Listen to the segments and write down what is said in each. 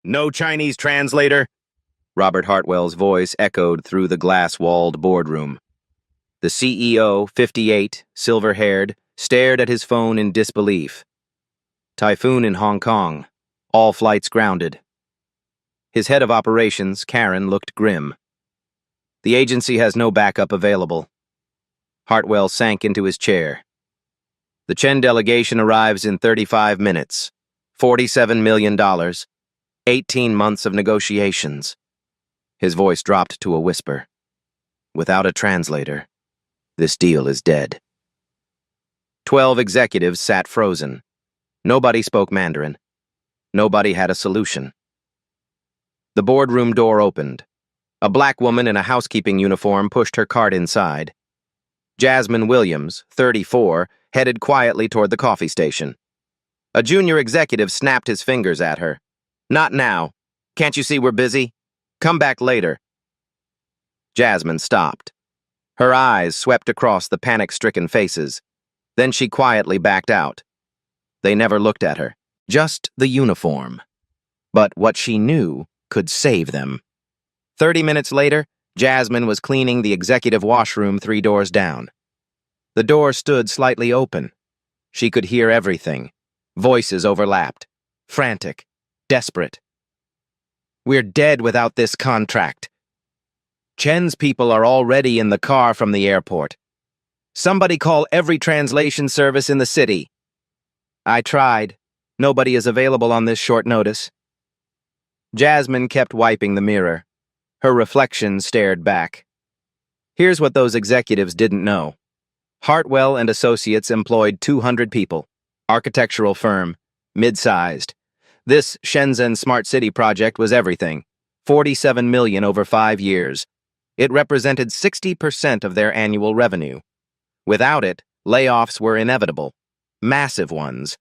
No Chinese translator? Robert Hartwell's voice echoed through the glass-walled boardroom. The CEO, 58, silver-haired, stared at his phone in disbelief. Typhoon in Hong Kong. All flights grounded. His head of operations, Karen, looked grim. The agency has no backup available. Hartwell sank into his chair. The Chen delegation arrives in 35 minutes. $47 million. 18 months of negotiations. His voice dropped to a whisper. Without a translator, this deal is dead. 12 executives sat frozen. Nobody spoke Mandarin. Nobody had a solution. The boardroom door opened. A black woman in a housekeeping uniform pushed her cart inside. Jasmine Williams, 34, headed quietly toward the coffee station. A junior executive snapped his fingers at her. Not now. Can't you see we're busy? Come back later. Jasmine stopped. Her eyes swept across the panic-stricken faces. Then she quietly backed out. They never looked at her. Just the uniform. But what she knew could save them. 30 minutes later, Jasmine was cleaning the executive washroom 3 doors down. The door stood slightly open. She could hear everything. Voices overlapped. Frantic. Desperate. We're dead without this contract. Chen's people are already in the car from the airport. Somebody call every translation service in the city. I tried. Nobody is available on this short notice. Jasmine kept wiping the mirror. Her reflection stared back. Here's what those executives didn't know. Hartwell and Associates employed 200 people. Architectural firm. Mid-sized. This Shenzhen Smart City project was everything. $47 million over 5 years. It represented 60% of their annual revenue. Without it, layoffs were inevitable. Massive ones.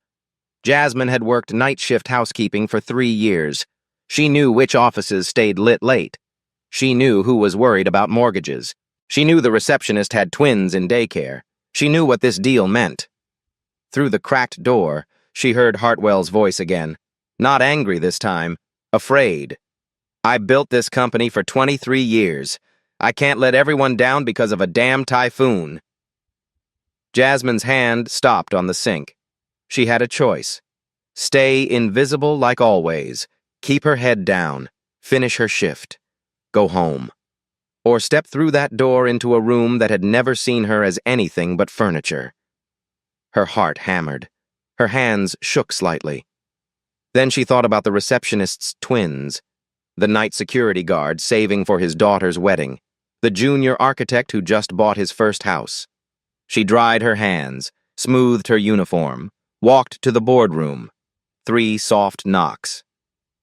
Jasmine had worked night shift housekeeping for 3 years. She knew which offices stayed lit late. She knew who was worried about mortgages. She knew the receptionist had twins in daycare. She knew what this deal meant. Through the cracked door, she heard Hartwell's voice again. Not angry this time, afraid. I built this company for 23 years. I can't let everyone down because of a damn typhoon. Jasmine's hand stopped on the sink. She had a choice. Stay invisible like always. Keep her head down. Finish her shift. Go home. Or step through that door into a room that had never seen her as anything but furniture. Her heart hammered. Her hands shook slightly. Then she thought about the receptionist's twins, the night security guard saving for his daughter's wedding, the junior architect who just bought his first house. She dried her hands, smoothed her uniform, walked to the boardroom. 3 soft knocks.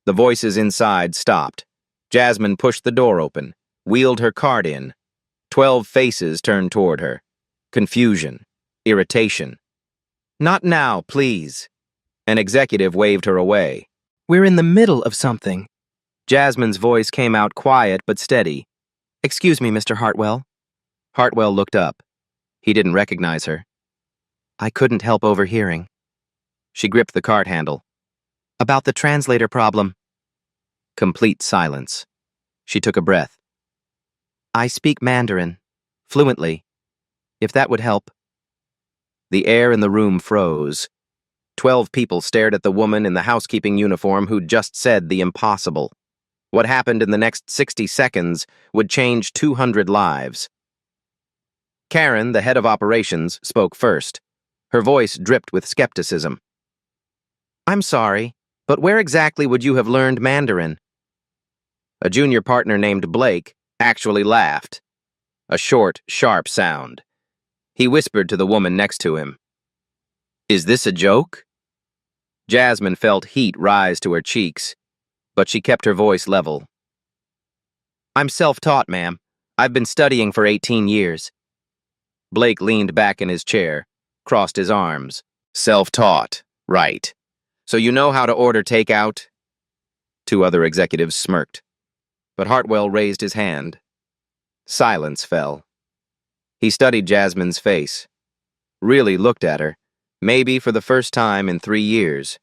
The voices inside stopped. Jasmine pushed the door open, wheeled her cart in. 12 faces turned toward her. Confusion. Irritation. Not now, please. An executive waved her away. We're in the middle of something. Jasmine's voice came out quiet but steady. Excuse me, Mr. Hartwell. Hartwell looked up. He didn't recognize her. I couldn't help overhearing. She gripped the cart handle. About the translator problem. Complete silence. She took a breath. I speak Mandarin, fluently, if that would help. The air in the room froze. 12 people stared at the woman in the housekeeping uniform who'd just said the impossible. What happened in the next 60 seconds would change 200 lives. Karen, the head of operations, spoke first. Her voice dripped with skepticism. I'm sorry, but where exactly would you have learned Mandarin? A junior partner named Blake actually laughed. A short, sharp sound. He whispered to the woman next to him. Is this a joke? Jasmine felt heat rise to her cheeks, but she kept her voice level. I'm self-taught, ma'am. I've been studying for 18 years. Blake leaned back in his chair, crossed his arms. Self-taught, right. So you know how to order takeout? 2 other executives smirked, but Hartwell raised his hand. Silence fell. He studied Jasmine's face, really looked at her, maybe for the first time in 3 years.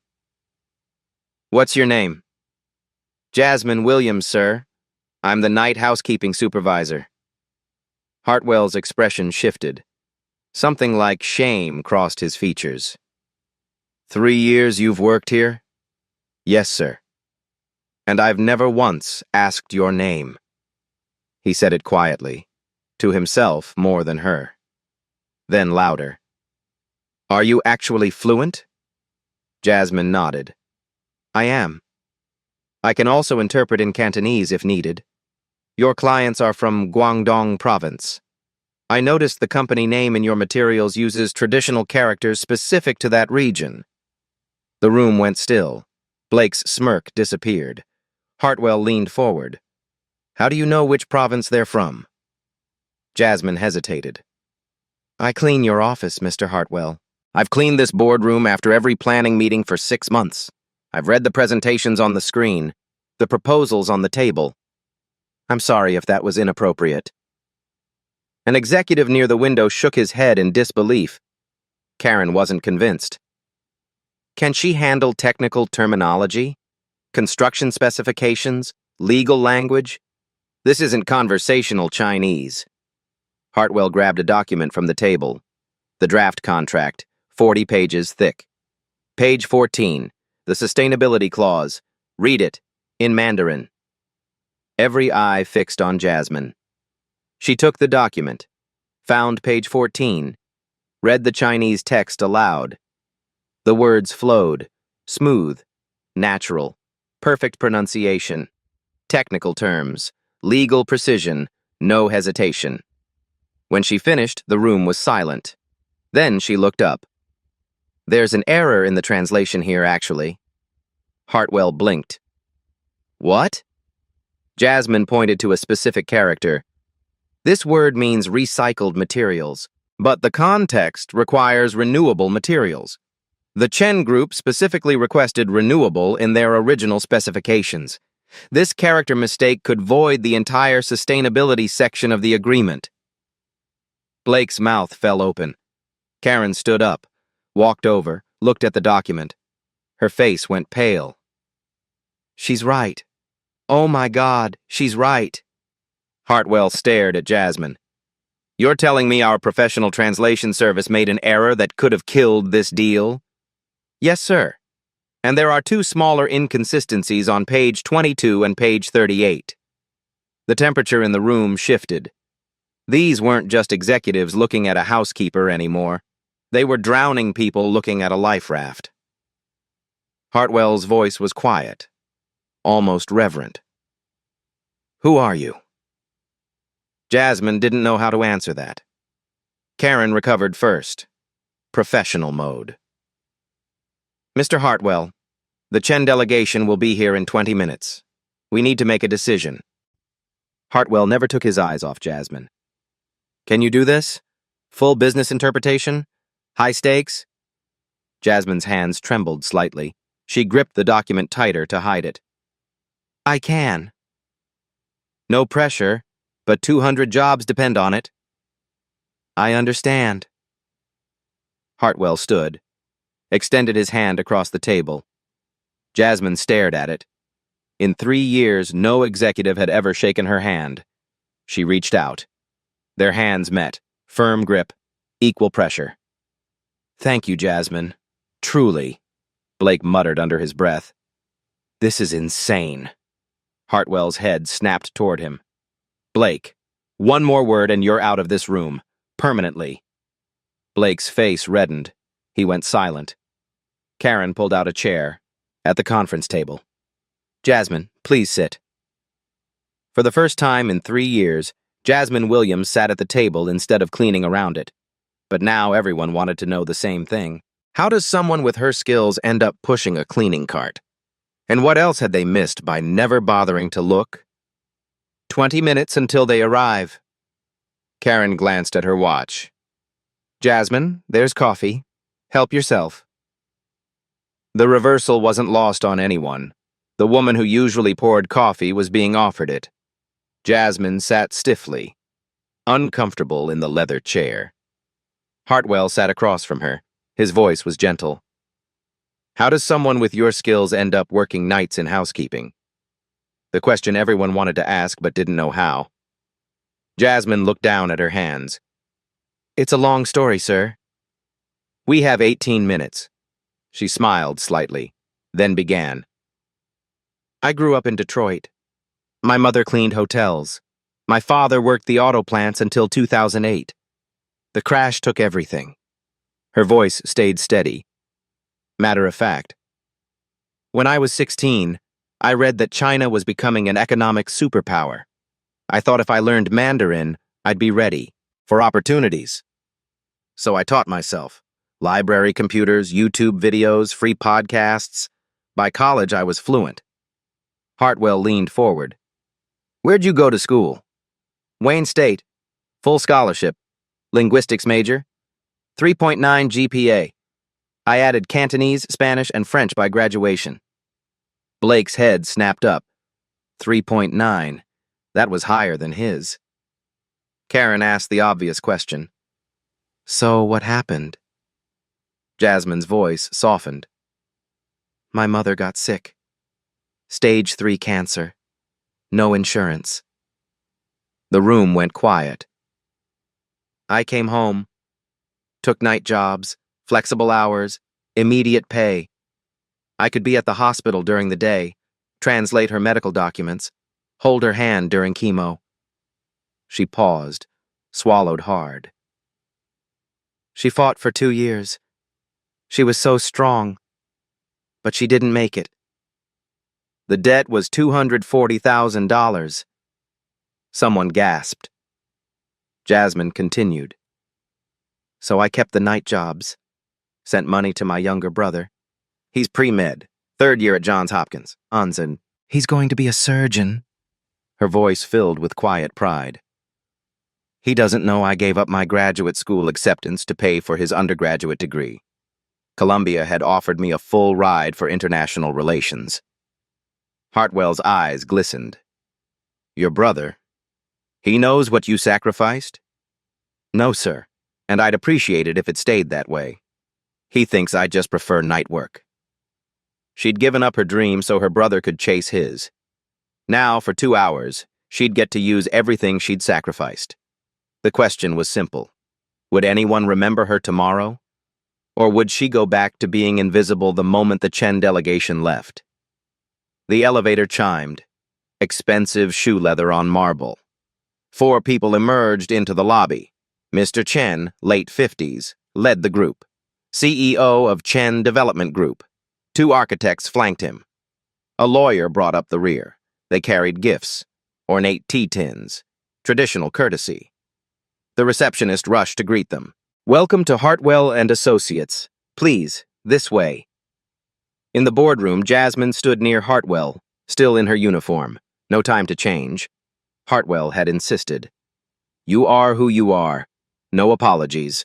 What's your name? Jasmine Williams, sir. I'm the night housekeeping supervisor. Hartwell's expression shifted. Something like shame crossed his features. 3 years you've worked here? Yes, sir. And I've never once asked your name. He said it quietly, to himself more than her. Then louder. Are you actually fluent? Jasmine nodded. I am. I can also interpret in Cantonese if needed. Your clients are from Guangdong province. I noticed the company name in your materials uses traditional characters specific to that region. The room went still. Blake's smirk disappeared. Hartwell leaned forward. How do you know which province they're from? Jasmine hesitated. I clean your office, Mr. Hartwell. I've cleaned this boardroom after every planning meeting for 6 months. I've read the presentations on the screen, the proposals on the table. I'm sorry if that was inappropriate. An executive near the window shook his head in disbelief. Karen wasn't convinced. Can she handle technical terminology? Construction specifications? Legal language? This isn't conversational Chinese. Hartwell grabbed a document from the table. The draft contract, 40 pages thick. Page 14, the sustainability clause. Read it, in Mandarin. Every eye fixed on Jasmine. She took the document, found page 14, read the Chinese text aloud. The words flowed, smooth, natural, perfect pronunciation, technical terms, legal precision, no hesitation. When she finished, the room was silent. Then she looked up. There's an error in the translation here, actually. Hartwell blinked. What? Jasmine pointed to a specific character. This word means recycled materials, but the context requires renewable materials. The Chen Group specifically requested renewable in their original specifications. This character mistake could void the entire sustainability section of the agreement. Blake's mouth fell open. Karen stood up, walked over, looked at the document. Her face went pale. She's right. Oh my God, she's right. Hartwell stared at Jasmine. You're telling me our professional translation service made an error that could have killed this deal? Yes, sir. And there are 2 smaller inconsistencies on page 22 and page 38. The temperature in the room shifted. These weren't just executives looking at a housekeeper anymore. They were drowning people looking at a life raft. Hartwell's voice was quiet, almost reverent. Who are you? Jasmine didn't know how to answer that. Karen recovered first. Professional mode. Mr. Hartwell, the Chen delegation will be here in 20 minutes. We need to make a decision. Hartwell never took his eyes off Jasmine. Can you do this? Full business interpretation? High stakes? Jasmine's hands trembled slightly. She gripped the document tighter to hide it. I can. No pressure, but 200 jobs depend on it. I understand. Hartwell stood, extended his hand across the table. Jasmine stared at it. In 3 years, no executive had ever shaken her hand. She reached out. Their hands met, firm grip, equal pressure. Thank you, Jasmine. Truly, Blake muttered under his breath. This is insane. Hartwell's head snapped toward him. Blake, one more word and you're out of this room, permanently. Blake's face reddened. He went silent. Karen pulled out a chair, at the conference table. Jasmine, please sit. For the first time in 3 years, Jasmine Williams sat at the table instead of cleaning around it. But now everyone wanted to know the same thing. How does someone with her skills end up pushing a cleaning cart? And what else had they missed by never bothering to look? 20 minutes until they arrive. Karen glanced at her watch. Jasmine, there's coffee. Help yourself. The reversal wasn't lost on anyone. The woman who usually poured coffee was being offered it. Jasmine sat stiffly, uncomfortable in the leather chair. Hartwell sat across from her. His voice was gentle. How does someone with your skills end up working nights in housekeeping? the question everyone wanted to ask but didn't know how. Jasmine looked down at her hands. It's a long story, sir. We have 18 minutes. She smiled slightly, then began. I grew up in Detroit. My mother cleaned hotels. My father worked the auto plants until 2008. The crash took everything. Her voice stayed steady. Matter of fact. When I was 16, I read that China was becoming an economic superpower. I thought if I learned Mandarin, I'd be ready for opportunities. So I taught myself. Library computers, YouTube videos, free podcasts. By college, I was fluent. Hartwell leaned forward. Where'd you go to school? Wayne State. Full scholarship. Linguistics major. 3.9 GPA. I added Cantonese, Spanish, and French by graduation. Blake's head snapped up. 3.9. That was higher than his. Karen asked the obvious question. So what happened? Jasmine's voice softened. My mother got sick. Stage 3 cancer. No insurance. The room went quiet. I came home. Took night jobs, flexible hours, immediate pay. I could be at the hospital during the day, translate her medical documents, hold her hand during chemo. She paused, swallowed hard. She fought for 2 years. She was so strong, but she didn't make it. The debt was $240,000. Someone gasped. Jasmine continued. So I kept the night jobs, sent money to my younger brother. He's pre-med, 3rd year at Johns Hopkins. Anzen. He's going to be a surgeon. Her voice filled with quiet pride. He doesn't know I gave up my graduate school acceptance to pay for his undergraduate degree. Columbia had offered me a full ride for international relations. Hartwell's eyes glistened. Your brother? He knows what you sacrificed? No, sir, and I'd appreciate it if it stayed that way. He thinks I just prefer night work. She'd given up her dream so her brother could chase his. Now, for 2 hours, she'd get to use everything she'd sacrificed. The question was simple. Would anyone remember her tomorrow? Or would she go back to being invisible the moment the Chen delegation left? The elevator chimed. Expensive shoe leather on marble. 4 people emerged into the lobby. Mr. Chen, late 50s, led the group. CEO of Chen Development Group. 2 architects flanked him. A lawyer brought up the rear. They carried gifts, ornate tea tins, traditional courtesy. The receptionist rushed to greet them. Welcome to Hartwell and Associates. Please, this way. In the boardroom, Jasmine stood near Hartwell, still in her uniform. No time to change. Hartwell had insisted. You are who you are. No apologies.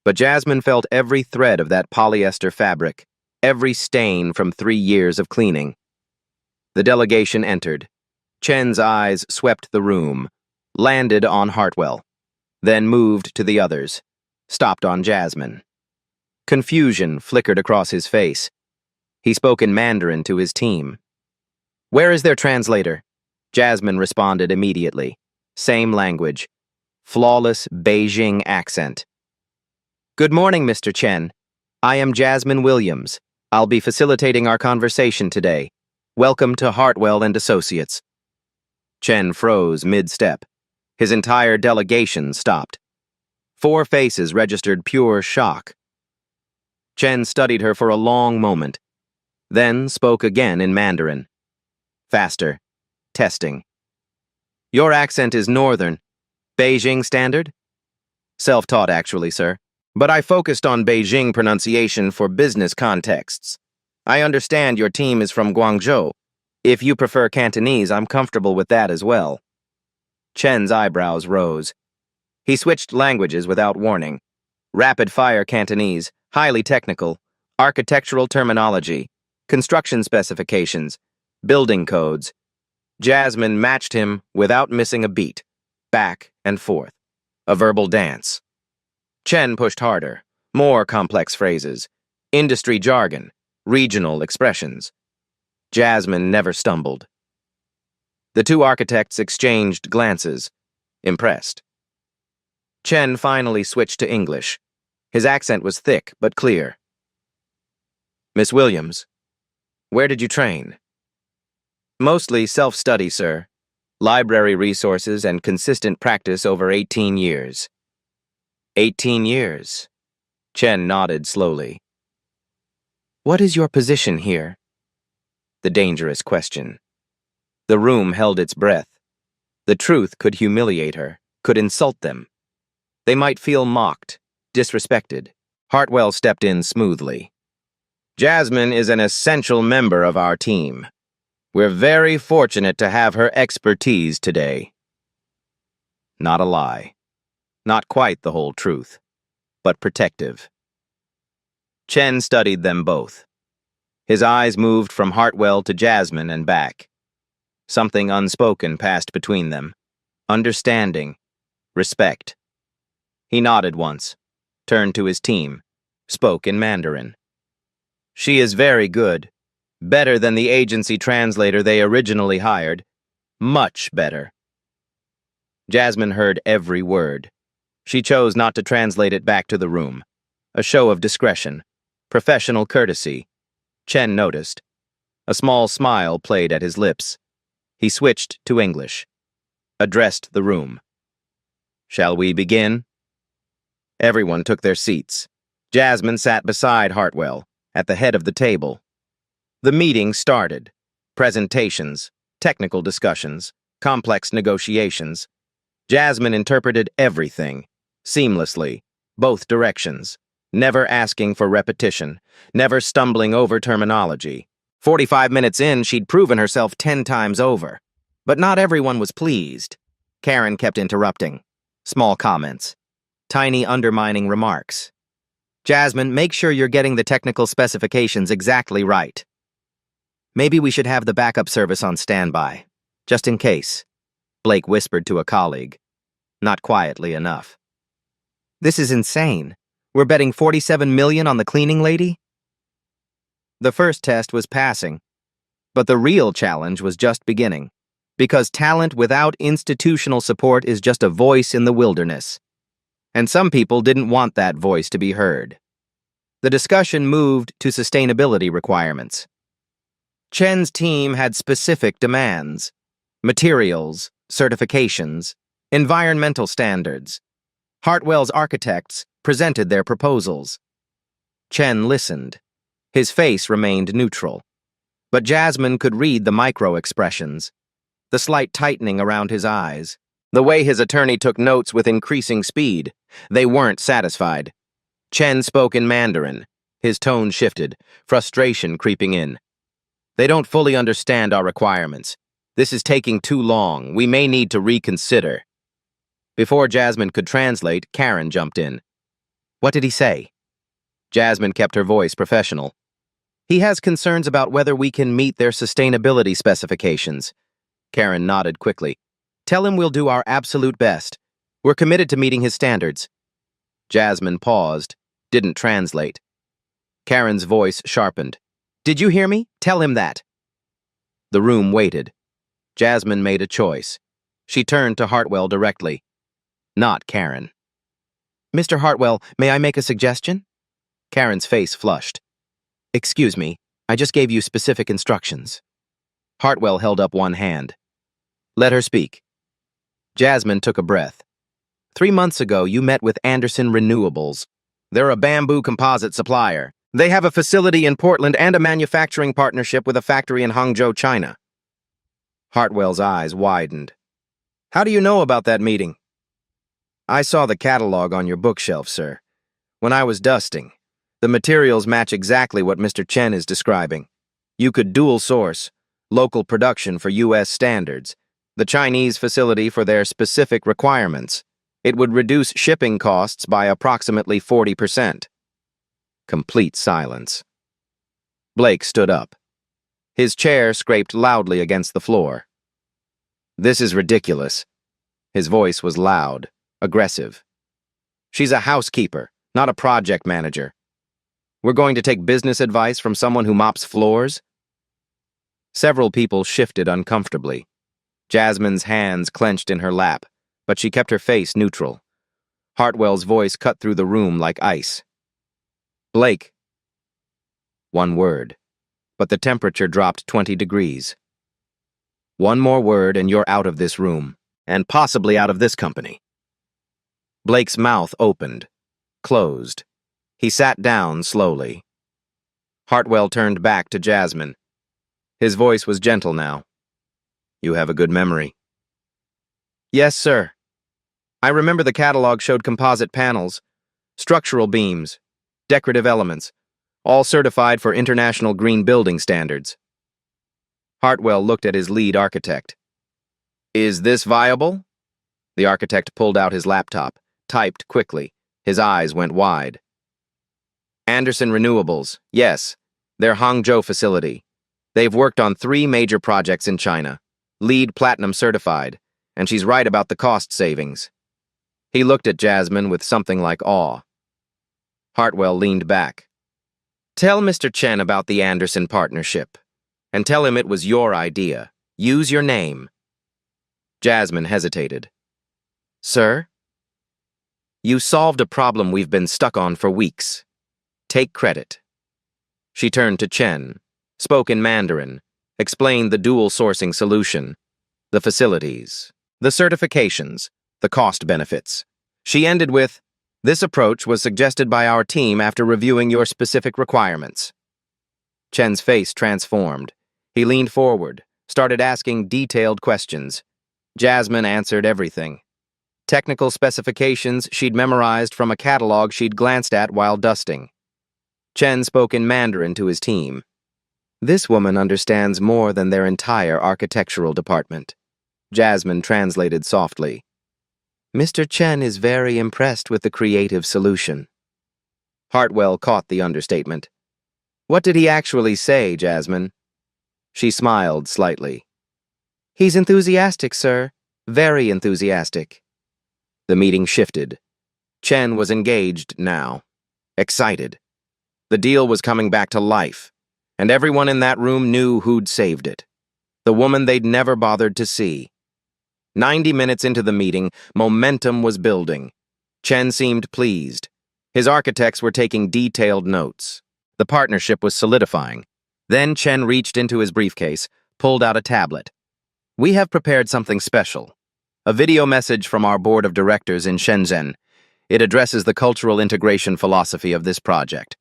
But Jasmine felt every thread of that polyester fabric, every stain from 3 years of cleaning. The delegation entered. Chen's eyes swept the room, landed on Hartwell, then moved to the others, stopped on Jasmine. Confusion flickered across his face. He spoke in Mandarin to his team. Where is their translator? Jasmine responded immediately. Same language. Flawless Beijing accent. Good morning, Mr. Chen. I am Jasmine Williams. I'll be facilitating our conversation today. Welcome to Hartwell and Associates. Chen froze mid-step. His entire delegation stopped. 4 faces registered pure shock. Chen studied her for a long moment, then spoke again in Mandarin. Faster. Testing. Your accent is northern. Beijing standard? Self-taught, actually, sir. But I focused on Beijing pronunciation for business contexts. I understand your team is from Guangzhou. If you prefer Cantonese, I'm comfortable with that as well. Chen's eyebrows rose. He switched languages without warning. Rapid-fire Cantonese, highly technical, architectural terminology, construction specifications, building codes. Jasmine matched him without missing a beat, back and forth. A verbal dance. Chen pushed harder, more complex phrases, industry jargon, regional expressions. Jasmine never stumbled. The two architects exchanged glances, impressed. Chen finally switched to English. His accent was thick but clear. Miss Williams, where did you train? Mostly self-study, sir. Library resources and consistent practice over 18 years. 18 years. Chen nodded slowly. What is your position here? The dangerous question. The room held its breath. The truth could humiliate her, could insult them. They might feel mocked, disrespected. Hartwell stepped in smoothly. Jasmine is an essential member of our team. We're very fortunate to have her expertise today. Not a lie. Not quite the whole truth, but protective. Chen studied them both. His eyes moved from Hartwell to Jasmine and back. Something unspoken passed between them. Understanding. Respect. He nodded once, turned to his team, spoke in Mandarin. She is very good. Better than the agency translator they originally hired. Much better. Jasmine heard every word. She chose not to translate it back to the room. A show of discretion. Professional courtesy. Chen noticed. A small smile played at his lips. He switched to English. Addressed the room. Shall we begin? Everyone took their seats. Jasmine sat beside Hartwell, at the head of the table. The meeting started. Presentations, technical discussions, complex negotiations. Jasmine interpreted everything, seamlessly, both directions, never asking for repetition, never stumbling over terminology. 45 minutes in, she'd proven herself 10 times over. But not everyone was pleased. Karen kept interrupting. Small comments. Tiny undermining remarks. Jasmine, make sure you're getting the technical specifications exactly right. Maybe we should have the backup service on standby, just in case, Blake whispered to a colleague. Not quietly enough. This is insane. We're betting $47 million on the cleaning lady? The first test was passing, but the real challenge was just beginning, because talent without institutional support is just a voice in the wilderness. And some people didn't want that voice to be heard. The discussion moved to sustainability requirements. Chen's team had specific demands: materials, certifications, environmental standards. Hartwell's architects presented their proposals. Chen listened. His face remained neutral. But Jasmine could read the micro-expressions, the slight tightening around his eyes, the way his attorney took notes with increasing speed. They weren't satisfied. Chen spoke in Mandarin. His tone shifted, frustration creeping in. They don't fully understand our requirements. This is taking too long. We may need to reconsider. Before Jasmine could translate, Karen jumped in. What did he say? Jasmine kept her voice professional. He has concerns about whether we can meet their sustainability specifications. Karen nodded quickly. Tell him we'll do our absolute best. We're committed to meeting his standards. Jasmine paused, didn't translate. Karen's voice sharpened. Did you hear me? Tell him that. The room waited. Jasmine made a choice. She turned to Hartwell directly. Not Karen. Mr. Hartwell, may I make a suggestion? Karen's face flushed. Excuse me, I just gave you specific instructions. Hartwell held up one hand. Let her speak. Jasmine took a breath. 3 months ago, you met with Anderson Renewables. They're a bamboo composite supplier. They have a facility in Portland and a manufacturing partnership with a factory in Hangzhou, China. Hartwell's eyes widened. How do you know about that meeting? I saw the catalog on your bookshelf, sir. When I was dusting, the materials match exactly what Mr. Chen is describing. You could dual source, local production for U.S. standards, the Chinese facility for their specific requirements. It would reduce shipping costs by approximately 40%. Complete silence. Blake stood up. His chair scraped loudly against the floor. This is ridiculous. His voice was loud, aggressive. She's a housekeeper, not a project manager. We're going to take business advice from someone who mops floors? Several people shifted uncomfortably. Jasmine's hands clenched in her lap, but she kept her face neutral. Hartwell's voice cut through the room like ice. Blake. One word, but the temperature dropped 20 degrees. One more word and you're out of this room, and possibly out of this company. Blake's mouth opened, closed. He sat down slowly. Hartwell turned back to Jasmine. His voice was gentle now. You have a good memory. Yes, sir. I remember the catalog showed composite panels, structural beams, decorative elements, all certified for international green building standards. Hartwell looked at his lead architect. Is this viable? The architect pulled out his laptop, typed quickly. His eyes went wide. Anderson Renewables, yes, their Hangzhou facility. They've worked on 3 major projects in China, LEED Platinum certified, and she's right about the cost savings. He looked at Jasmine with something like awe. Hartwell leaned back. Tell Mr. Chen about the Anderson partnership, and tell him it was your idea. Use your name. Jasmine hesitated. Sir? You solved a problem we've been stuck on for weeks. Take credit. She turned to Chen, spoke in Mandarin, explained the dual sourcing solution, the facilities, the certifications, the cost benefits. She ended with, this approach was suggested by our team after reviewing your specific requirements. Chen's face transformed. He leaned forward, started asking detailed questions. Jasmine answered everything. Technical specifications she'd memorized from a catalog she'd glanced at while dusting. Chen spoke in Mandarin to his team. This woman understands more than their entire architectural department. Jasmine translated softly. Mr. Chen is very impressed with the creative solution. Hartwell caught the understatement. What did he actually say, Jasmine? She smiled slightly. He's enthusiastic, sir. Very enthusiastic. The meeting shifted. Chen was engaged now. Excited. The deal was coming back to life, and everyone in that room knew who'd saved it. The woman they'd never bothered to see. 90 minutes into the meeting, momentum was building. Chen seemed pleased. His architects were taking detailed notes. The partnership was solidifying. Then Chen reached into his briefcase, pulled out a tablet. We have prepared something special. A video message from our board of directors in Shenzhen. It addresses the cultural integration philosophy of this project.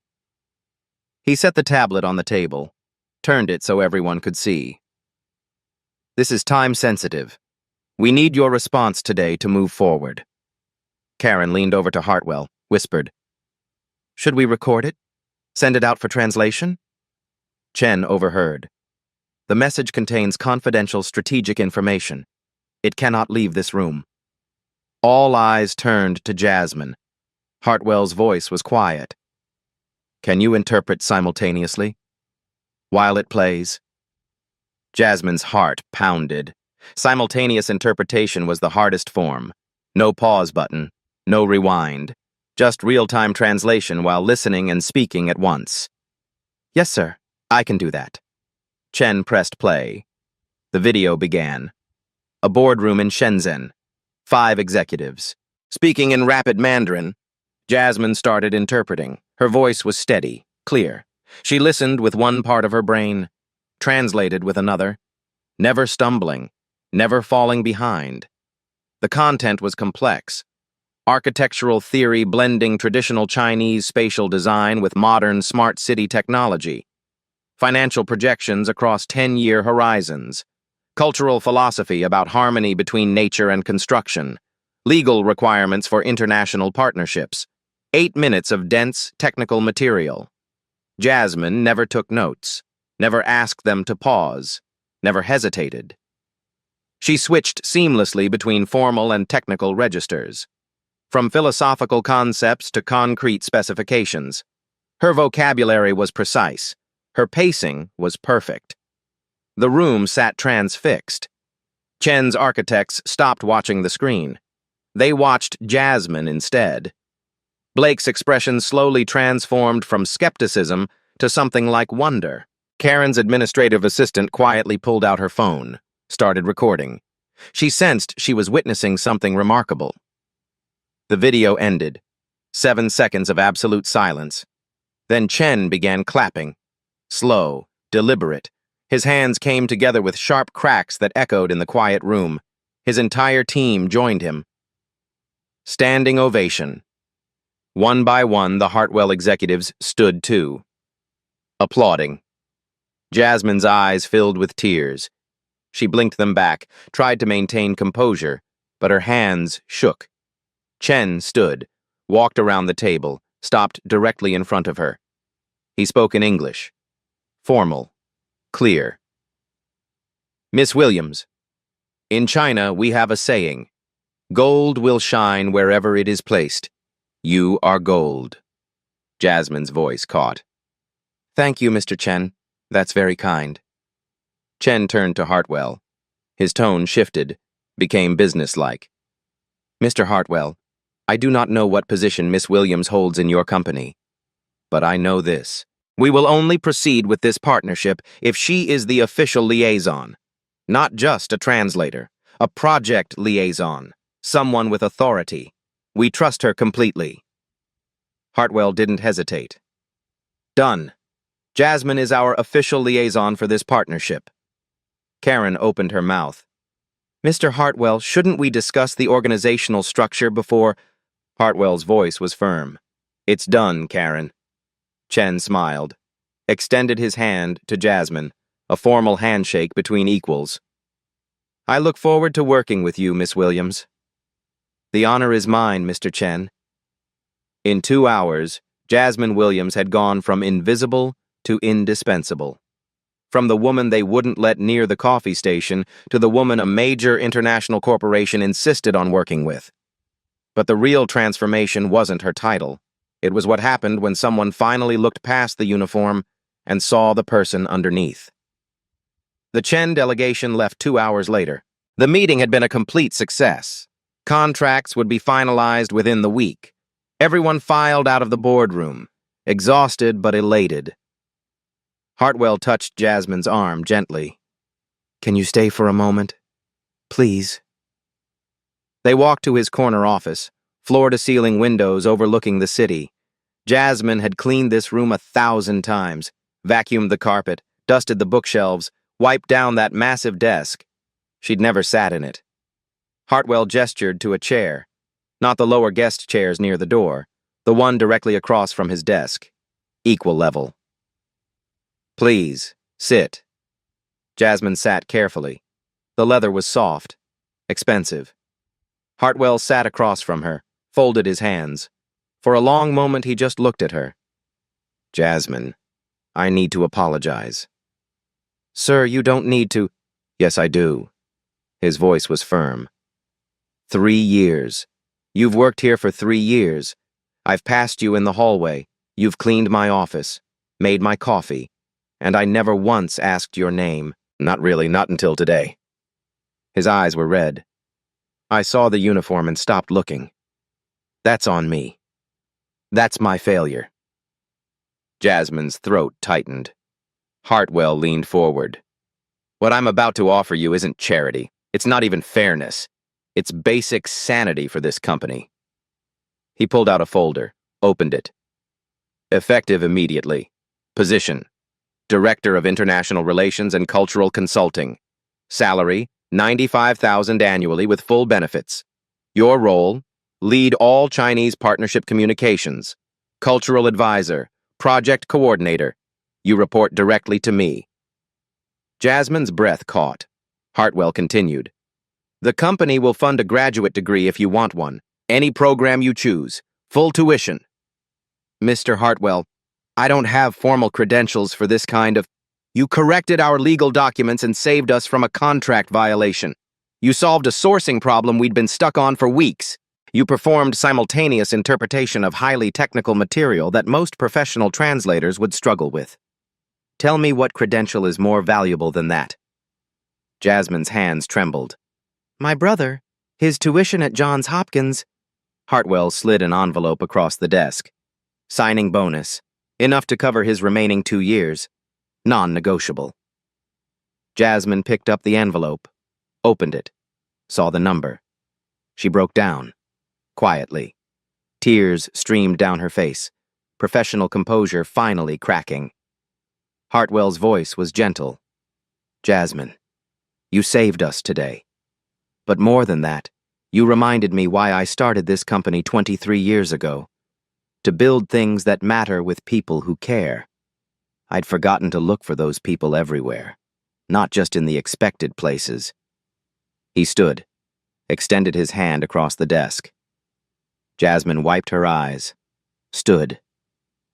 He set the tablet on the table, turned it so everyone could see. This is time-sensitive. We need your response today to move forward. Karen leaned over to Hartwell, whispered, Should we record it? Send it out for translation? Chen overheard. The message contains confidential strategic information. It cannot leave this room. All eyes turned to Jasmine. Hartwell's voice was quiet. Can you interpret simultaneously? While it plays? Jasmine's heart pounded. Simultaneous interpretation was the hardest form. No pause button, no rewind. Just real-time translation while listening and speaking at once. Yes, sir. I can do that. Chen pressed play. The video began. A boardroom in Shenzhen. 5 executives. Speaking in rapid Mandarin, Jasmine started interpreting. Her voice was steady, clear. She listened with one part of her brain, translated with another, never stumbling, never falling behind. The content was complex. Architectural theory blending traditional Chinese spatial design with modern smart city technology. Financial projections across 10-year horizons. Cultural philosophy about harmony between nature and construction. Legal requirements for international partnerships. 8 minutes of dense, technical material. Jasmine never took notes, never asked them to pause, never hesitated. She switched seamlessly between formal and technical registers. From philosophical concepts to concrete specifications. Her vocabulary was precise. Her pacing was perfect. The room sat transfixed. Chen's architects stopped watching the screen. They watched Jasmine instead. Blake's expression slowly transformed from skepticism to something like wonder. Karen's administrative assistant quietly pulled out her phone, started recording. She sensed she was witnessing something remarkable. The video ended. 7 seconds of absolute silence. Then Chen began clapping. Slow, deliberate. His hands came together with sharp cracks that echoed in the quiet room. His entire team joined him. Standing ovation. One by one, the Hartwell executives stood too, applauding. Jasmine's eyes filled with tears. She blinked them back, tried to maintain composure, but her hands shook. Chen stood, walked around the table, stopped directly in front of her. He spoke in English. Formal. Clear. Miss Williams, in China we have a saying, gold will shine wherever it is placed. You are gold. Jasmine's voice caught. Thank you, Mr. Chen. That's very kind. Chen turned to Hartwell. His tone shifted, became businesslike. Mr. Hartwell, I do not know what position Miss Williams holds in your company, but I know this. We will only proceed with this partnership if she is the official liaison, not just a translator, a project liaison, someone with authority. We trust her completely. Hartwell didn't hesitate. Done. Jasmine is our official liaison for this partnership. Karen opened her mouth. Mr. Hartwell, shouldn't we discuss the organizational structure before? Hartwell's voice was firm. It's done, Karen. Chen smiled, extended his hand to Jasmine, a formal handshake between equals. I look forward to working with you, Miss Williams. The honor is mine, Mr. Chen. In 2 hours, Jasmine Williams had gone from invisible to indispensable. From the woman they wouldn't let near the coffee station to the woman a major international corporation insisted on working with. But the real transformation wasn't her title. It was what happened when someone finally looked past the uniform and saw the person underneath. The Chen delegation left 2 hours later. The meeting had been a complete success. Contracts would be finalized within the week. Everyone filed out of the boardroom, exhausted but elated. Hartwell touched Jasmine's arm gently. Can you stay for a moment? Please. They walked to his corner office, floor-to-ceiling windows overlooking the city. Jasmine had cleaned this room 1,000 times, vacuumed the carpet, dusted the bookshelves, wiped down that massive desk. She'd never sat in it. Hartwell gestured to a chair, not the lower guest chairs near the door, the one directly across from his desk, equal level. Please, sit. Jasmine sat carefully. The leather was soft, expensive. Hartwell sat across from her, folded his hands. For a long moment he just looked at her. Jasmine, I need to apologize. Sir, you don't need to. Yes, I do. His voice was firm. 3 years. You've worked here for 3 years. I've passed you in the hallway. You've cleaned my office, made my coffee, and I never once asked your name. Not really, not until today. His eyes were red. I saw the uniform and stopped looking. That's on me. That's my failure. Jasmine's throat tightened. Hartwell leaned forward. What I'm about to offer you isn't charity. It's not even fairness. It's basic sanity for this company. He pulled out a folder, opened it. Effective immediately. Position: Director of International Relations and Cultural Consulting. Salary: $95,000 annually with full benefits. Your role: lead all Chinese partnership communications. Cultural advisor, project coordinator. You report directly to me. Jasmine's breath caught. Hartwell continued. The company will fund a graduate degree if you want one. Any program you choose. Full tuition. Mr. Hartwell, I don't have formal credentials for this kind of... You corrected our legal documents and saved us from a contract violation. You solved a sourcing problem we'd been stuck on for weeks. You performed simultaneous interpretation of highly technical material that most professional translators would struggle with. Tell me what credential is more valuable than that. Jasmine's hands trembled. My brother, his tuition at Johns Hopkins. Hartwell slid an envelope across the desk. Signing bonus, enough to cover his remaining 2 years. Non-negotiable. Jasmine picked up the envelope, opened it. saw the number. She broke down, quietly. Tears streamed down her face, professional composure finally cracking. Hartwell's voice was gentle. "Jasmine, you saved us today. But more than that, you reminded me why I started this company 23 years ago. To build things that matter with people who care. I'd forgotten to look for those people everywhere, not just in the expected places." He stood, extended his hand across the desk. Jasmine wiped her eyes, stood,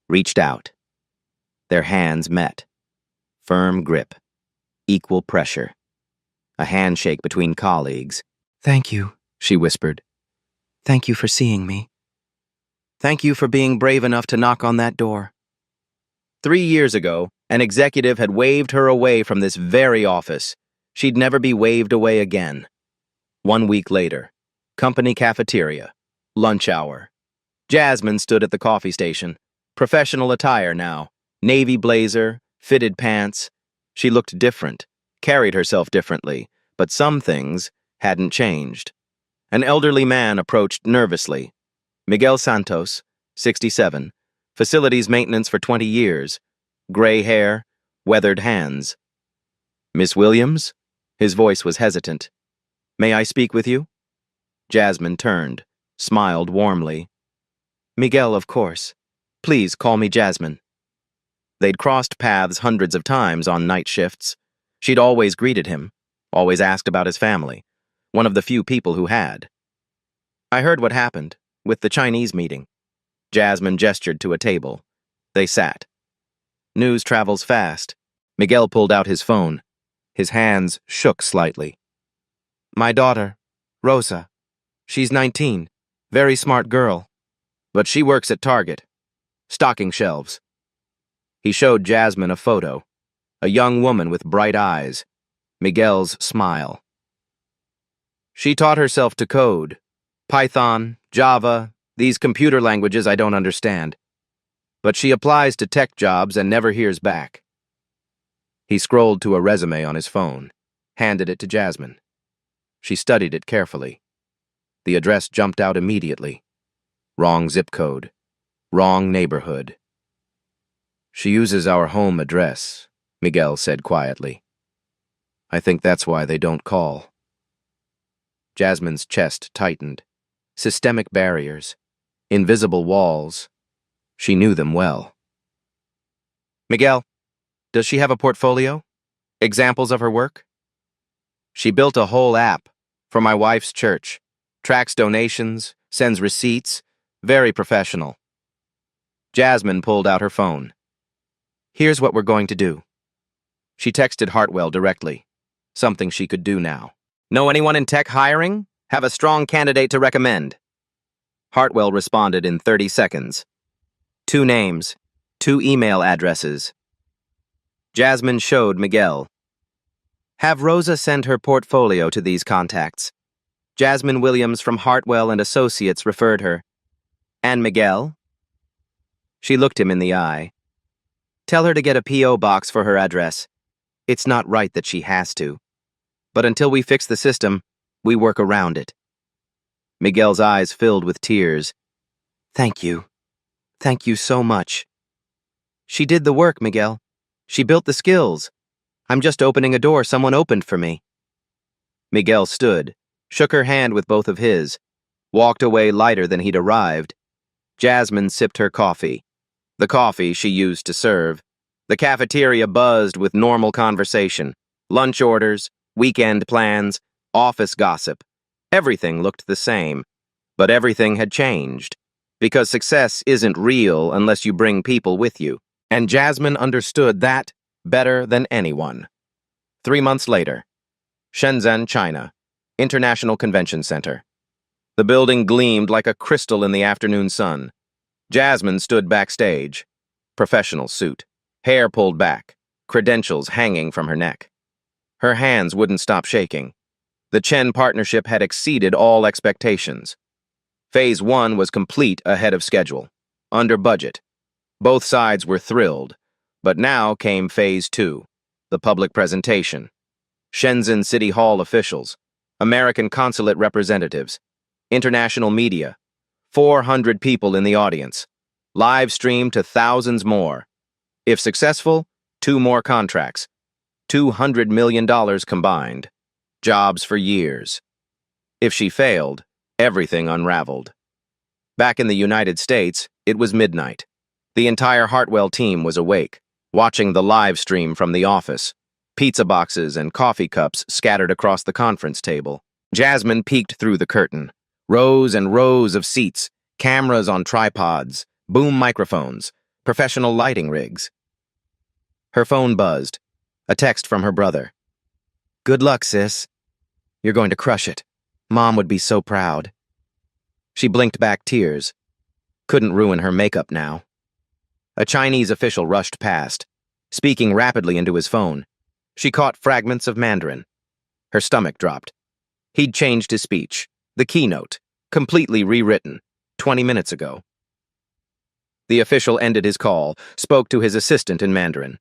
reached out. Their hands met. Firm grip, equal pressure. A handshake between colleagues. "Thank you," she whispered. "Thank you for seeing me. Thank you for being brave enough to knock on that door." 3 years ago, an executive had waved her away from this very office. She'd never be waved away again. 1 week later, company cafeteria, lunch hour. Jasmine stood at the coffee station, professional attire now, navy blazer, fitted pants. She looked different, carried herself differently, but some things hadn't changed. An elderly man approached nervously. Miguel Santos, 67, facilities maintenance for 20 years, gray hair, weathered hands. "Miss Williams?" His voice was hesitant. "May I speak with you?" Jasmine turned, smiled warmly. "Miguel, of course. Please call me Jasmine." They'd crossed paths hundreds of times on night shifts. She'd always greeted him, always asked about his family, one of the few people who had. "I heard what happened, with the Chinese meeting." Jasmine gestured to a table. They sat. "News travels fast." Miguel pulled out his phone. His hands shook slightly. "My daughter, Rosa. She's 19, very smart girl. But she works at Target. Stocking shelves." He showed Jasmine a photo. A young woman with bright eyes. Miguel's smile. "She taught herself to code. Python, Java, these computer languages I don't understand. But she applies to tech jobs and never hears back." He scrolled to a resume on his phone, handed it to Jasmine. She studied it carefully. The address jumped out immediately. Wrong zip code. Wrong neighborhood. "She uses our home address," Miguel said quietly. "I think that's why they don't call." Jasmine's chest tightened. Systemic barriers. Invisible walls. She knew them well. "Miguel, does she have a portfolio? Examples of her work?" "She built a whole app for my wife's church. Tracks donations, sends receipts. Very professional." Jasmine pulled out her phone. "Here's what we're going to do." She texted Hartwell directly. Something she could do now. "Know anyone in tech hiring? Have a strong candidate to recommend." Hartwell responded in 30 seconds. 2 names, 2 email addresses. Jasmine showed Miguel. "Have Rosa send her portfolio to these contacts. Jasmine Williams from Hartwell and Associates referred her. And Miguel?" She looked him in the eye. "Tell her to get a P.O. box for her address. It's not right that she has to. But until we fix the system, we work around it." Miguel's eyes filled with tears. "Thank you. Thank you so much." "She did the work, Miguel. She built the skills. I'm just opening a door someone opened for me." Miguel stood, shook her hand with both of his, walked away lighter than he'd arrived. Jasmine sipped her coffee. The coffee she used to serve. The cafeteria buzzed with normal conversation. Lunch orders, weekend plans, office gossip. Everything looked the same. But everything had changed. Because success isn't real unless you bring people with you. And Jasmine understood that better than anyone. 3 months later. Shenzhen, China. International Convention Center. The building gleamed like a crystal in the afternoon sun. Jasmine stood backstage. Professional suit. Hair pulled back. Credentials hanging from her neck. Her hands wouldn't stop shaking. The Chen partnership had exceeded all expectations. Phase 1 was complete ahead of schedule. Under budget. Both sides were thrilled. But now came Phase 2. The public presentation. Shenzhen City Hall officials. American consulate representatives, international media, 400 people in the audience, live stream to thousands more. If successful, 2 more contracts, $200 million combined, jobs for years. If she failed, everything unraveled. Back in the United States, it was midnight. The entire Hartwell team was awake, watching the live stream from the office. Pizza boxes and coffee cups scattered across the conference table. Jasmine peeked through the curtain. Rows and rows of seats, cameras on tripods, boom microphones, professional lighting rigs. Her phone buzzed. A text from her brother. "Good luck, sis. You're going to crush it. Mom would be so proud." She blinked back tears. Couldn't ruin her makeup now. A Chinese official rushed past, speaking rapidly into his phone. She caught fragments of Mandarin. Her stomach dropped. He'd changed his speech, the keynote, completely rewritten, 20 minutes ago. The official ended his call, spoke to his assistant in Mandarin.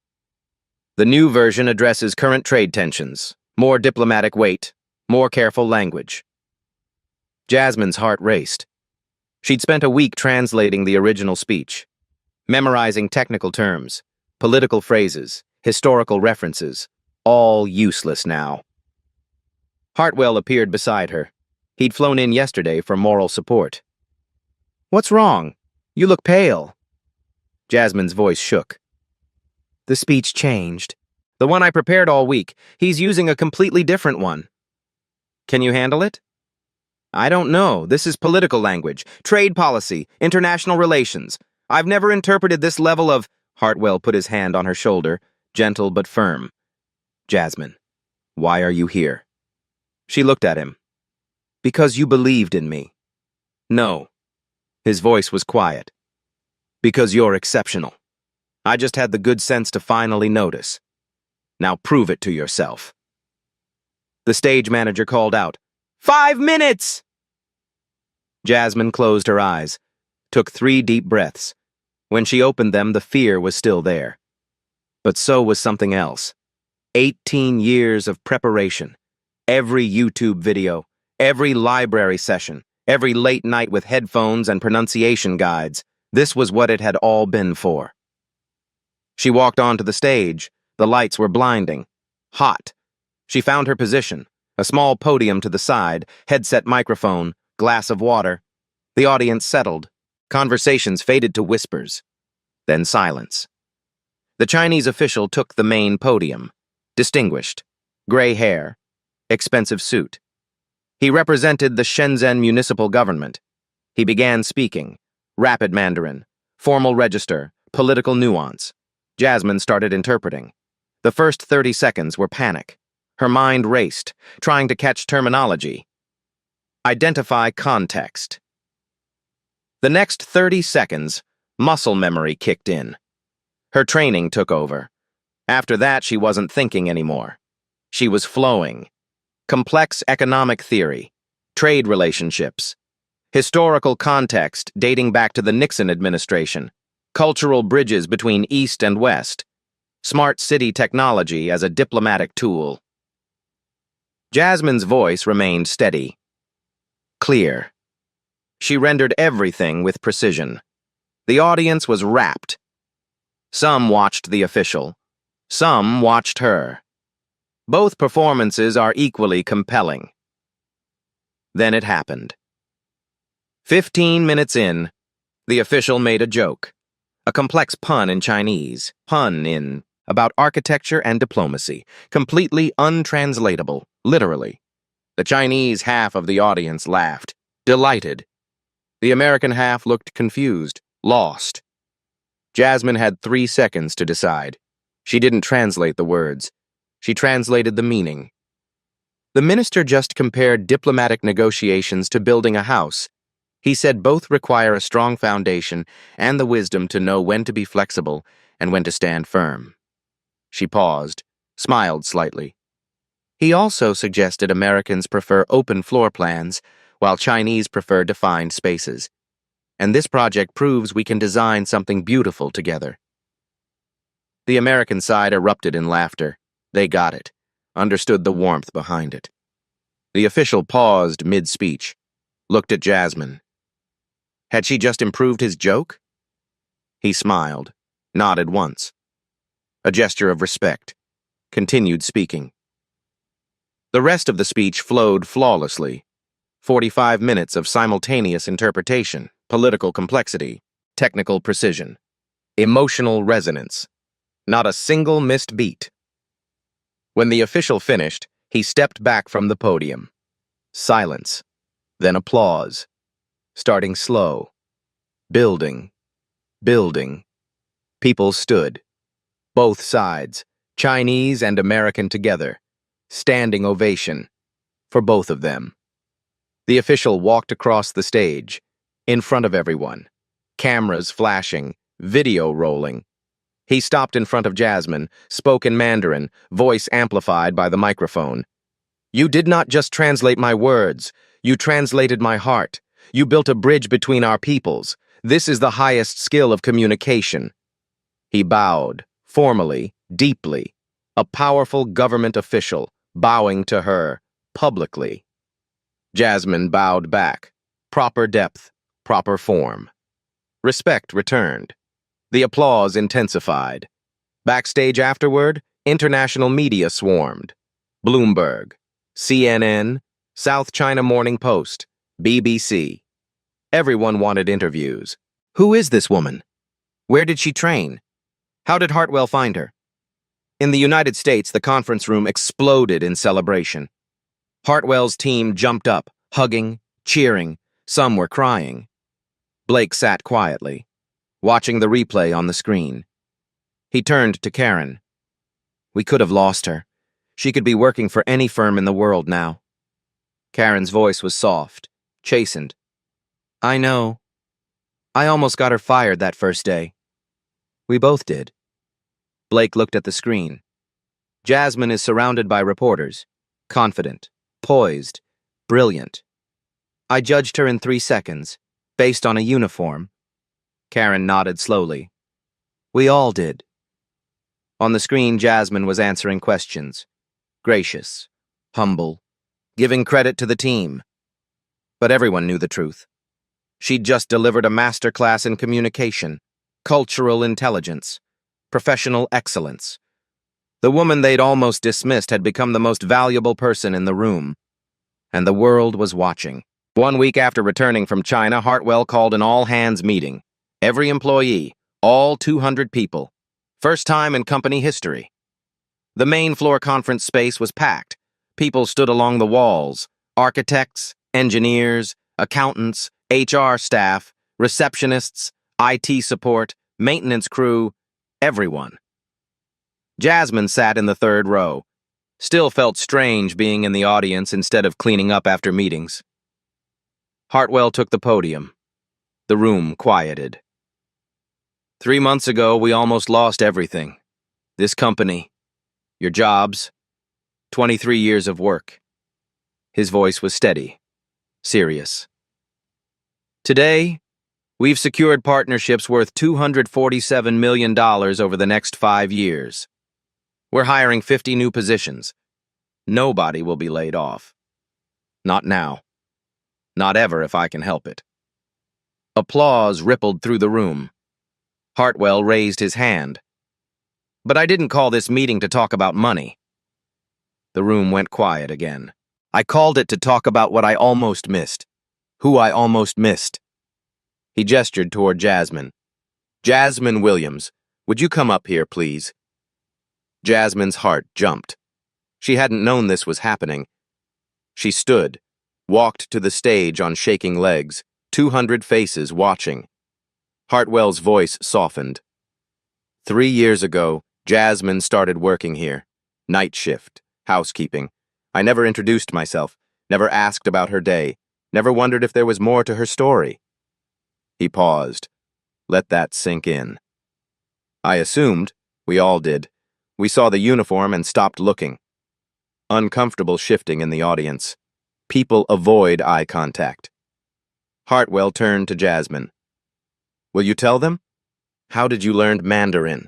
The new version addresses current trade tensions, more diplomatic weight, more careful language. Jasmine's heart raced. She'd spent a week translating the original speech, memorizing technical terms, political phrases, historical references, all useless now. Hartwell appeared beside her. He'd flown in yesterday for moral support. "What's wrong? You look pale." Jasmine's voice shook. "The speech changed. The one I prepared all week, he's using a completely different one." "Can you handle it?" "I don't know. This is political language, trade policy, international relations. I've never interpreted this level of—" Hartwell put his hand on her shoulder, gentle but firm. "Jasmine, why are you here?" She looked at him. "Because you believed in me." "No." His voice was quiet. "Because you're exceptional. I just had the good sense to finally notice. Now prove it to yourself." The stage manager called out, "5 minutes!" Jasmine closed her eyes, took 3 deep breaths. When she opened them, the fear was still there. But so was something else. 18 years of preparation. Every YouTube video, every library session, every late night with headphones and pronunciation guides. This was what it had all been for. She walked onto the stage. The lights were blinding. Hot. She found her position. A small podium to the side, headset microphone, glass of water. The audience settled. Conversations faded to whispers. Then silence. The Chinese official took the main podium. Distinguished. Gray hair. Expensive suit. He represented the Shenzhen municipal government. He began speaking. Rapid Mandarin. Formal register. Political nuance. Jasmine started interpreting. The first 30 seconds were panic. Her mind raced, trying to catch terminology. Identify context. The next 30 seconds, muscle memory kicked in. Her training took over. After that, she wasn't thinking anymore. She was flowing. Complex economic theory, trade relationships, historical context dating back to the Nixon administration, cultural bridges between East and West, smart city technology as a diplomatic tool. Jasmine's voice remained steady, clear. She rendered everything with precision. The audience was rapt. Some watched the official. Some watched her. Both performances are equally compelling. Then it happened. 15 minutes in, the official made a joke. A complex pun in Chinese. Pun in about architecture and diplomacy. Completely untranslatable, literally. The Chinese half of the audience laughed, delighted. The American half looked confused, lost. Jasmine had 3 seconds to decide. She didn't translate the words. She translated the meaning. The minister just compared diplomatic negotiations to building a house. He said both require a strong foundation and the wisdom to know when to be flexible and when to stand firm. She paused, smiled slightly. He also suggested Americans prefer open floor plans, while Chinese prefer defined spaces. And this project proves we can design something beautiful together. The American side erupted in laughter. They got it, understood the warmth behind it. The official paused mid-speech, looked at Jasmine. Had she just improved his joke? He smiled, nodded once. A gesture of respect, continued speaking. The rest of the speech flowed flawlessly. 45 minutes of simultaneous interpretation, political complexity, technical precision, emotional resonance. Not a single missed beat. When the official finished, he stepped back from the podium. Silence, then applause. Starting slow. Building. Building. People stood. Both sides, Chinese and American together. Standing ovation. For both of them. The official walked across the stage, in front of everyone. Cameras flashing, video rolling. He stopped in front of Jasmine, spoke in Mandarin, voice amplified by the microphone. You did not just translate my words. You translated my heart. You built a bridge between our peoples. This is the highest skill of communication. He bowed, formally, deeply. A powerful government official, bowing to her, publicly. Jasmine bowed back. Proper depth, proper form. Respect returned. The applause intensified. Backstage afterward, international media swarmed. Bloomberg, CNN, South China Morning Post, BBC. Everyone wanted interviews. Who is this woman? Where did she train? How did Hartwell find her? In the United States, the conference room exploded in celebration. Hartwell's team jumped up, hugging, cheering. Some were crying. Blake sat quietly, watching the replay on the screen. He turned to Karen. We could have lost her. She could be working for any firm in the world now. Karen's voice was soft, chastened. I know. I almost got her fired that first day. We both did. Blake looked at the screen. Jasmine is surrounded by reporters, confident, poised, brilliant. I judged her in 3 seconds, based on a uniform. Karen nodded slowly. We all did. On the screen, Jasmine was answering questions. Gracious, humble, giving credit to the team. But everyone knew the truth. She'd just delivered a masterclass in communication, cultural intelligence, professional excellence. The woman they'd almost dismissed had become the most valuable person in the room. And the world was watching. 1 week after returning from China, Hartwell called an all-hands meeting. Every employee, all 200 people. First time in company history. The main floor conference space was packed. People stood along the walls. Architects, engineers, accountants, HR staff, receptionists, IT support, maintenance crew, everyone. Jasmine sat in the third row. Still felt strange being in the audience instead of cleaning up after meetings. Hartwell took the podium. The room quieted. 3 months ago, we almost lost everything. This company, your jobs, 23 years of work. His voice was steady, serious. Today, we've secured partnerships worth $247 million over the next 5 years. We're hiring 50 new positions. Nobody will be laid off. Not now. Not ever if I can help it. Applause rippled through the room. Hartwell raised his hand. But I didn't call this meeting to talk about money. The room went quiet again. I called it to talk about what I almost missed. Who I almost missed. He gestured toward Jasmine. Jasmine Williams, would you come up here, please? Jasmine's heart jumped. She hadn't known this was happening. She stood, walked to the stage on shaking legs, 200 faces watching. Hartwell's voice softened. 3 years ago, Jasmine started working here. Night shift, housekeeping. I never introduced myself, never asked about her day, never wondered if there was more to her story. He paused. Let that sink in. I assumed, we all did. We saw the uniform and stopped looking. Uncomfortable shifting in the audience. People avoid eye contact. Hartwell turned to Jasmine. Will you tell them? How did you learn Mandarin?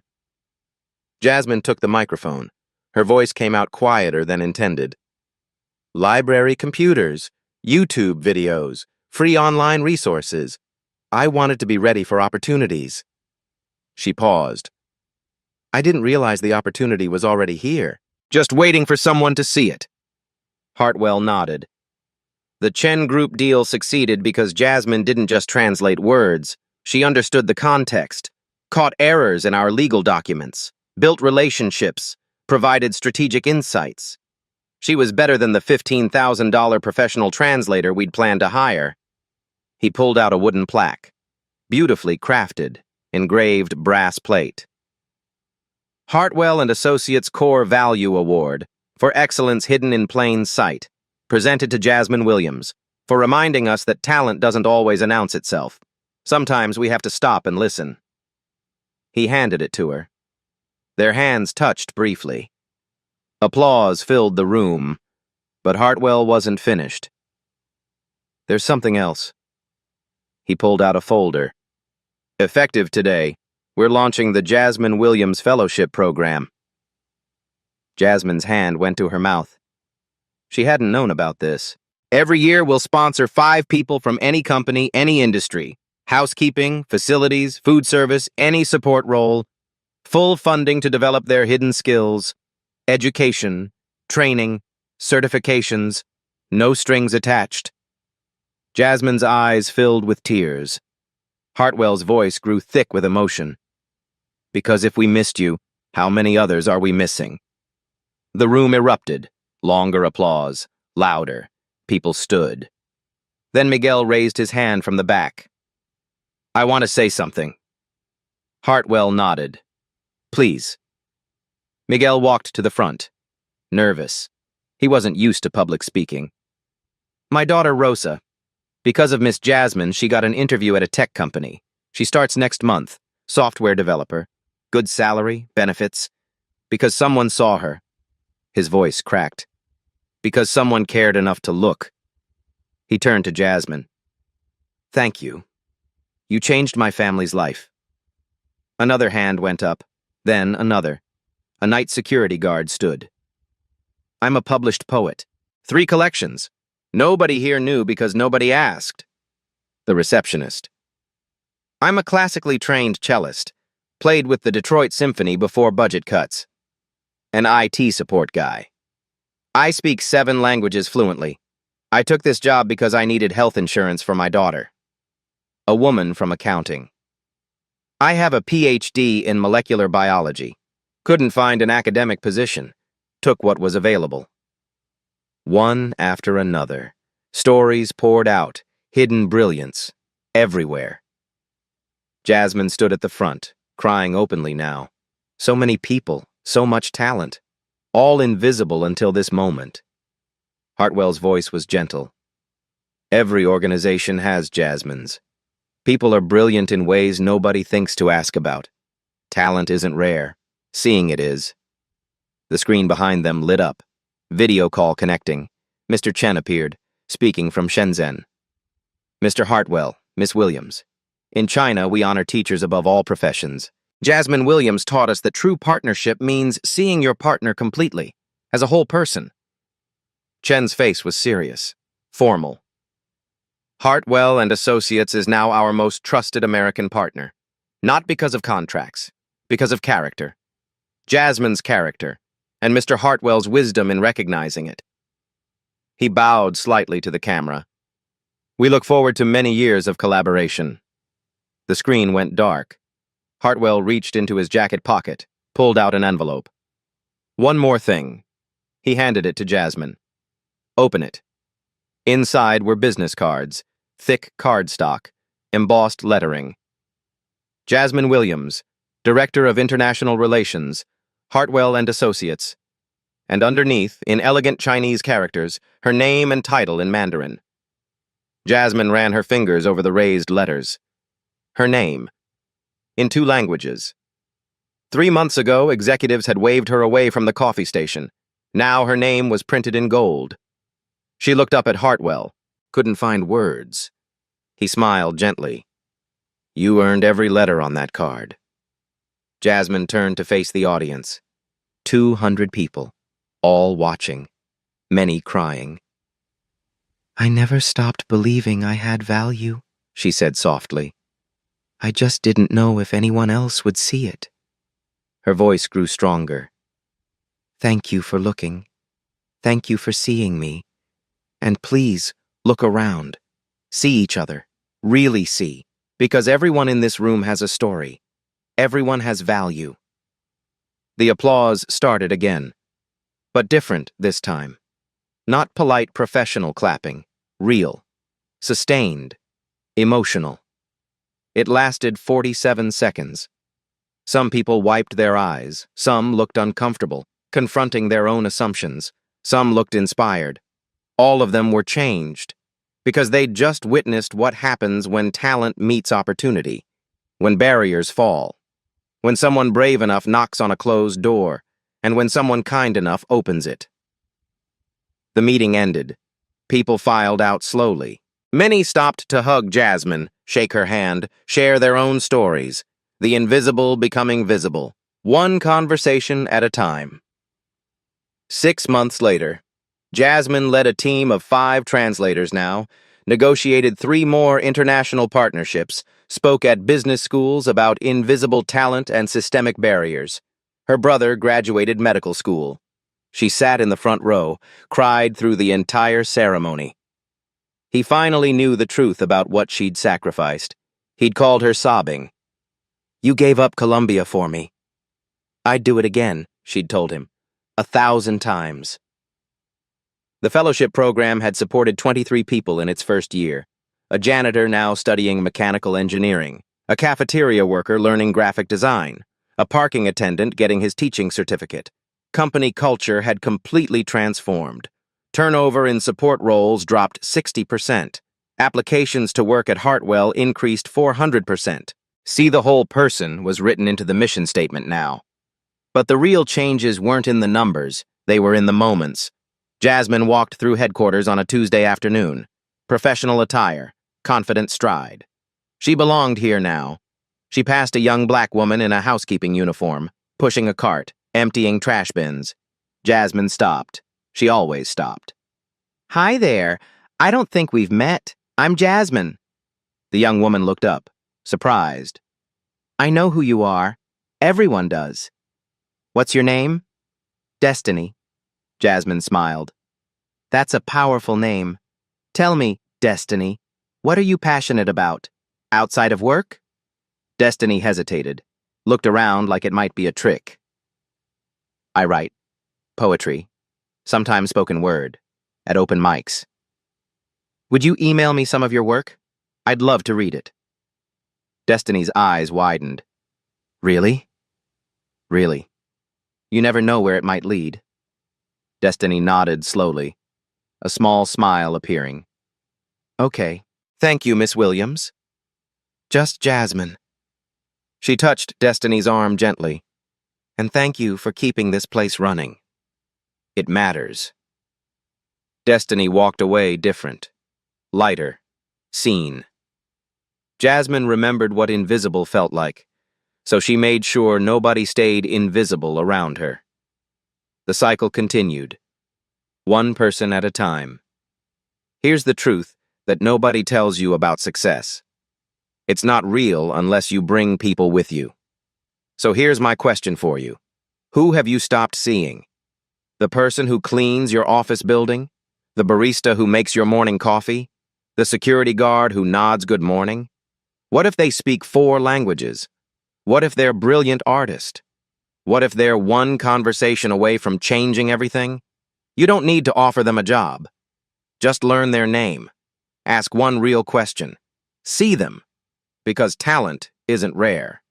Jasmine took the microphone. Her voice came out quieter than intended. library computers, YouTube videos, free online resources. I wanted to be ready for opportunities. She paused. I didn't realize the opportunity was already here, just waiting for someone to see it. Hartwell nodded. The Chen Group deal succeeded because Jasmine didn't just translate words. She understood the context, caught errors in our legal documents, built relationships, provided strategic insights. She was better than the $15,000 professional translator we'd planned to hire. He pulled out a wooden plaque, beautifully crafted, engraved brass plate. Hartwell and Associates Core Value Award for excellence hidden in plain sight, presented to Jasmine Williams, for reminding us that talent doesn't always announce itself. Sometimes we have to stop and listen. He handed it to her. Their hands touched briefly. Applause filled the room, but Hartwell wasn't finished. There's something else. He pulled out a folder. Effective today, we're launching the Jasmine Williams Fellowship Program. Jasmine's hand went to her mouth. She hadn't known about this. Every year, we'll sponsor 5 people from any company, any industry. Housekeeping, facilities, food service, any support role. Full funding to develop their hidden skills. Education, training, certifications. No strings attached. Jasmine's eyes filled with tears. Hartwell's voice grew thick with emotion. Because if we missed you, how many others are we missing? The room erupted. Longer applause. Louder. People stood. Then Miguel raised his hand from the back. I want to say something. Hartwell nodded. Please. Miguel walked to the front. Nervous. He wasn't used to public speaking. My daughter Rosa. Because of Miss Jasmine, she got an interview at a tech company. She starts next month. Software developer. Good salary, benefits. Because someone saw her. His voice cracked. Because someone cared enough to look. He turned to Jasmine. Thank you. You changed my family's life. Another hand went up, then another. A night security guard stood. I'm a published poet. 3 collections. Nobody here knew because nobody asked. The receptionist. I'm a classically trained cellist. Played with the Detroit Symphony before budget cuts. An IT support guy. I speak 7 languages fluently. I took this job because I needed health insurance for my daughter. A woman from accounting. I have a PhD in molecular biology. Couldn't find an academic position. Took what was available. One after another. Stories poured out. Hidden brilliance. Everywhere. Jasmine stood at the front, crying openly now. So many people, so much talent. All invisible until this moment. Hartwell's voice was gentle. Every organization has Jasmines. People are brilliant in ways nobody thinks to ask about. Talent isn't rare. Seeing it is. The screen behind them lit up. Video call connecting. Mr. Chen appeared, speaking from Shenzhen. Mr. Hartwell, Miss Williams. In China, we honor teachers above all professions. Jasmine Williams taught us that true partnership means seeing your partner completely, as a whole person. Chen's face was serious, formal. Hartwell and Associates is now our most trusted American partner. Not because of contracts, because of character. Jasmine's character, and Mr. Hartwell's wisdom in recognizing it. He bowed slightly to the camera. We look forward to many years of collaboration. The screen went dark. Hartwell reached into his jacket pocket, pulled out an envelope. One more thing. He handed it to Jasmine. Open it. Inside were business cards, thick cardstock, embossed lettering. Jasmine Williams, Director of International Relations, Hartwell and Associates. And underneath, in elegant Chinese characters, her name and title in Mandarin. Jasmine ran her fingers over the raised letters. Her name. In 2 languages. 3 months ago, executives had waved her away from the coffee station. Now her name was printed in gold. She looked up at Hartwell, couldn't find words. He smiled gently. You earned every letter on that card. Jasmine turned to face the audience. 200 people, all watching. many crying. "I never stopped believing I had value," she said softly. "I just didn't know if anyone else would see it." Her voice grew stronger. "Thank you for looking. Thank you for seeing me. And please, look around. See each other. Really see. Because everyone in this room has a story. Everyone has value." The applause started again. But different this time. Not polite professional clapping. Real. Sustained. Emotional. It lasted 47 seconds. Some people wiped their eyes. Some looked uncomfortable, confronting their own assumptions. Some looked inspired. All of them were changed, because they'd just witnessed what happens when talent meets opportunity, when barriers fall, when someone brave enough knocks on a closed door, and when someone kind enough opens it. The meeting ended. People filed out slowly. Many stopped to hug Jasmine, shake her hand, share their own stories, the invisible becoming visible, one conversation at a time. 6 months later, Jasmine led a team of 5 translators now, negotiated 3 more international partnerships, spoke at business schools about invisible talent and systemic barriers. Her brother graduated medical school. She sat in the front row, cried through the entire ceremony. He finally knew the truth about what she'd sacrificed. He'd called her sobbing. "You gave up Colombia for me." "I'd do it again," she'd told him, 1,000 times. The fellowship program had supported 23 people in its first year. A janitor now studying mechanical engineering, a cafeteria worker learning graphic design, a parking attendant getting his teaching certificate. Company culture had completely transformed. Turnover in support roles dropped 60%. Applications to work at Hartwell increased 400%. "See the whole person" was written into the mission statement now. But the real changes weren't in the numbers, they were in the moments. Jasmine walked through headquarters on a Tuesday afternoon. Professional attire, confident stride. She belonged here now. She passed a young black woman in a housekeeping uniform, pushing a cart, emptying trash bins. Jasmine stopped. She always stopped. "Hi there. I don't think we've met. I'm Jasmine." The young woman looked up, surprised. "I know who you are. Everyone does." "What's your name?" "Destiny." Jasmine smiled. "That's a powerful name. Tell me, Destiny, what are you passionate about? Outside of work?" Destiny hesitated, looked around like it might be a trick. "I write. Poetry. Sometimes spoken word. At open mics." "Would you email me some of your work? I'd love to read it." Destiny's eyes widened. "Really?" "Really. You never know where it might lead." Destiny nodded slowly, a small smile appearing. "Okay. Thank you, Miss Williams." "Just Jasmine." She touched Destiny's arm gently. "And thank you for keeping this place running. It matters." Destiny walked away different, lighter, seen. Jasmine remembered what invisible felt like, so she made sure nobody stayed invisible around her. The cycle continued, one person at a time. Here's the truth that nobody tells you about success. It's not real unless you bring people with you. So here's my question for you. Who have you stopped seeing? The person who cleans your office building? The barista who makes your morning coffee? The security guard who nods good morning? What if they speak 4 languages? What if they're a brilliant artist? What if they're one conversation away from changing everything? You don't need to offer them a job. Just learn their name. Ask one real question. See them. Because talent isn't rare.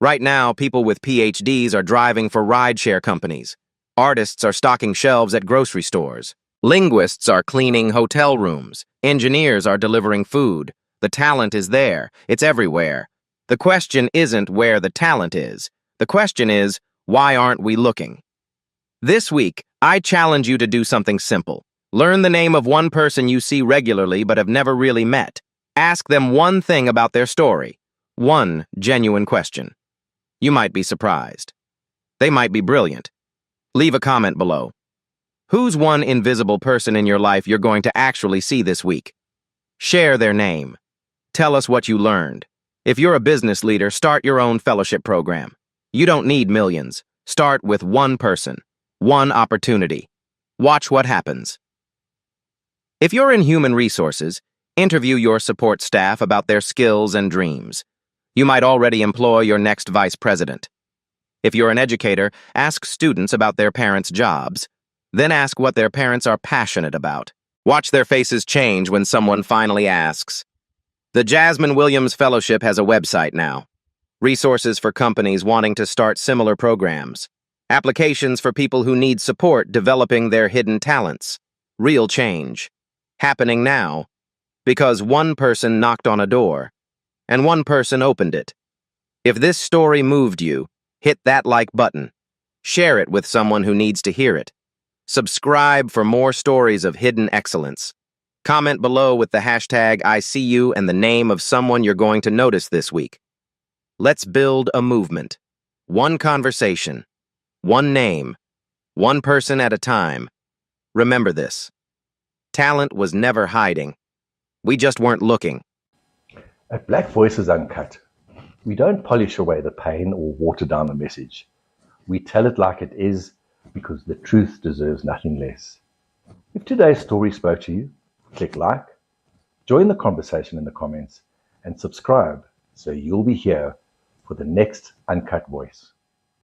Right now, people with PhDs are driving for rideshare companies. Artists are stocking shelves at grocery stores. Linguists are cleaning hotel rooms. Engineers are delivering food. The talent is there. It's everywhere. The question isn't where the talent is. The question is, why aren't we looking? This week, I challenge you to do something simple. Learn the name of one person you see regularly but have never really met. Ask them one thing about their story. One genuine question. You might be surprised. They might be brilliant. Leave a comment below. Who's one invisible person in your life you're going to actually see this week? Share their name. Tell us what you learned. If you're a business leader, start your own fellowship program. You don't need millions. Start with one person, one opportunity. Watch what happens. If you're in human resources, interview your support staff about their skills and dreams. You might already employ your next vice president. If you're an educator, ask students about their parents' jobs. Then ask what their parents are passionate about. Watch their faces change when someone finally asks. The Jasmine Williams Fellowship has a website now. Resources for companies wanting to start similar programs. Applications for people who need support developing their hidden talents. Real change. Happening now. Because one person knocked on a door, and one person opened it. If this story moved you, hit that like button. Share it with someone who needs to hear it. Subscribe for more stories of hidden excellence. Comment below with the hashtag #ICU and the name of someone you're going to notice this week. Let's build a movement. One conversation. One name. One person at a time. Remember this. Talent was never hiding. We just weren't looking. At Black Voices Uncut, we don't polish away the pain or water down the message. We tell it like it is because the truth deserves nothing less. If today's story spoke to you, click like, join the conversation in the comments, and subscribe so you'll be here for the next Uncut Voice.